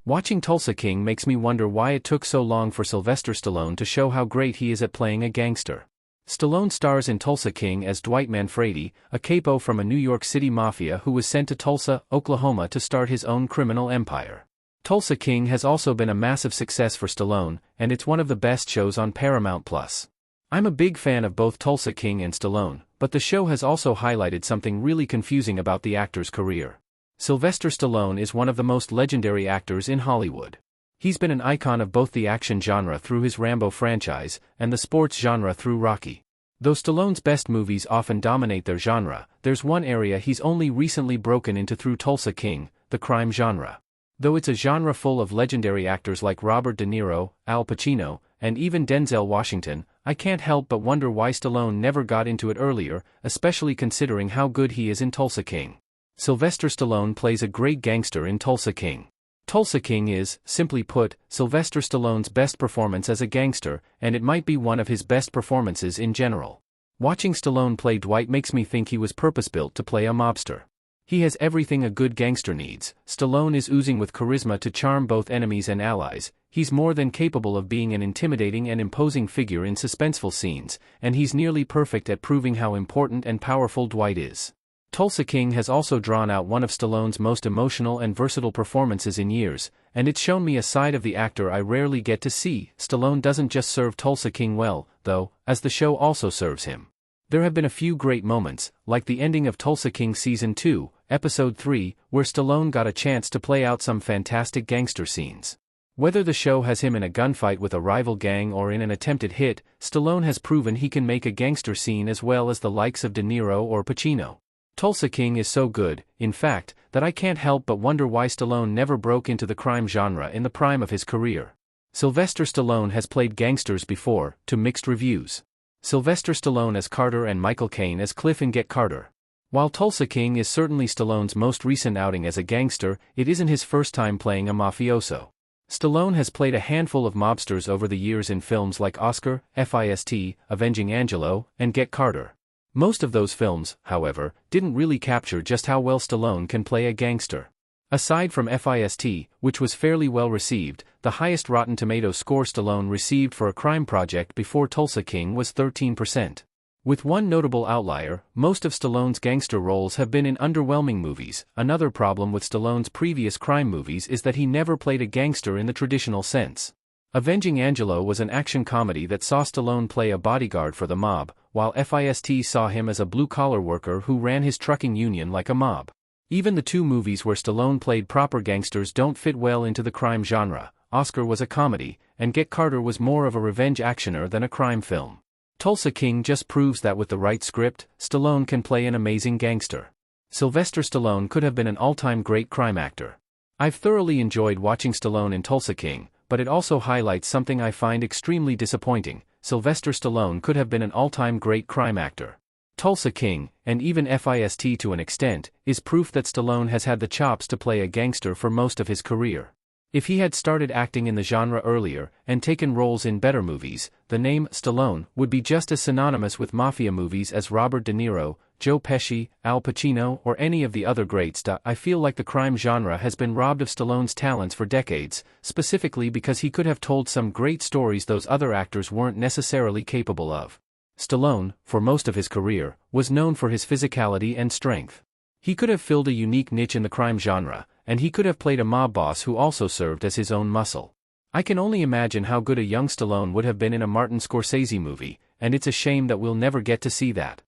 Watching Tulsa King makes me wonder why it took so long for Sylvester Stallone to show how great he is at playing a gangster. Stallone stars in Tulsa King as Dwight Manfredi, a capo from a New York City mafia who was sent to Tulsa, Oklahoma to start his own criminal empire. Tulsa King has also been a massive success for Stallone, and it's one of the best shows on Paramount+. I'm a big fan of both Tulsa King and Stallone, but the show has also highlighted something really confusing about the actor's career. Sylvester Stallone is one of the most legendary actors in Hollywood. He's been an icon of both the action genre through his Rambo franchise, and the sports genre through Rocky. Though Stallone's best movies often dominate their genre, there's one area he's only recently broken into through Tulsa King, the crime genre. Though it's a genre full of legendary actors like Robert De Niro, Al Pacino, and even Denzel Washington, I can't help but wonder why Stallone never got into it earlier, especially considering how good he is in Tulsa King. Sylvester Stallone plays a great gangster in Tulsa King. Tulsa King is, simply put, Sylvester Stallone's best performance as a gangster, and it might be one of his best performances in general. Watching Stallone play Dwight makes me think he was purpose-built to play a mobster. He has everything a good gangster needs. Stallone is oozing with charisma to charm both enemies and allies. He's more than capable of being an intimidating and imposing figure in suspenseful scenes, and he's nearly perfect at proving how important and powerful Dwight is. Tulsa King has also drawn out one of Stallone's most emotional and versatile performances in years, and it's shown me a side of the actor I rarely get to see. Stallone doesn't just serve Tulsa King well, though, as the show also serves him. There have been a few great moments, like the ending of Tulsa King Season 2, Episode 3, where Stallone got a chance to play out some fantastic gangster scenes. Whether the show has him in a gunfight with a rival gang or in an attempted hit, Stallone has proven he can make a gangster scene as well as the likes of De Niro or Pacino. Tulsa King is so good, in fact, that I can't help but wonder why Stallone never broke into the crime genre in the prime of his career. Sylvester Stallone has played gangsters before, to mixed reviews. Sylvester Stallone as Carter and Michael Caine as Cliff in Get Carter. While Tulsa King is certainly Stallone's most recent outing as a gangster, it isn't his first time playing a mafioso. Stallone has played a handful of mobsters over the years in films like Oscar, Fist, Avenging Angelo, and Get Carter. Most of those films, however, didn't really capture just how well Stallone can play a gangster. Aside from Fist, which was fairly well received, the highest Rotten Tomatoes score Stallone received for a crime project before Tulsa King was 13%. With one notable outlier, most of Stallone's gangster roles have been in underwhelming movies. Another problem with Stallone's previous crime movies is that he never played a gangster in the traditional sense. Avenging Angelo was an action comedy that saw Stallone play a bodyguard for the mob, while Fist saw him as a blue-collar worker who ran his trucking union like a mob. Even the two movies where Stallone played proper gangsters don't fit well into the crime genre. Oscar was a comedy, and Get Carter was more of a revenge actioner than a crime film. Tulsa King just proves that with the right script, Stallone can play an amazing gangster. Sylvester Stallone could have been an all-time great crime actor. I've thoroughly enjoyed watching Stallone in Tulsa King, but it also highlights something I find extremely disappointing. Sylvester Stallone could have been an all-time great crime actor. Tulsa King, and even Fist to an extent, is proof that Stallone has had the chops to play a gangster for most of his career. If he had started acting in the genre earlier, and taken roles in better movies, the name Stallone would be just as synonymous with mafia movies as Robert De Niro, Joe Pesci, Al Pacino, or any of the other greats. I feel like the crime genre has been robbed of Stallone's talents for decades, specifically because he could have told some great stories those other actors weren't necessarily capable of. Stallone, for most of his career, was known for his physicality and strength. He could have filled a unique niche in the crime genre, and he could have played a mob boss who also served as his own muscle. I can only imagine how good a young Stallone would have been in a Martin Scorsese movie, and it's a shame that we'll never get to see that.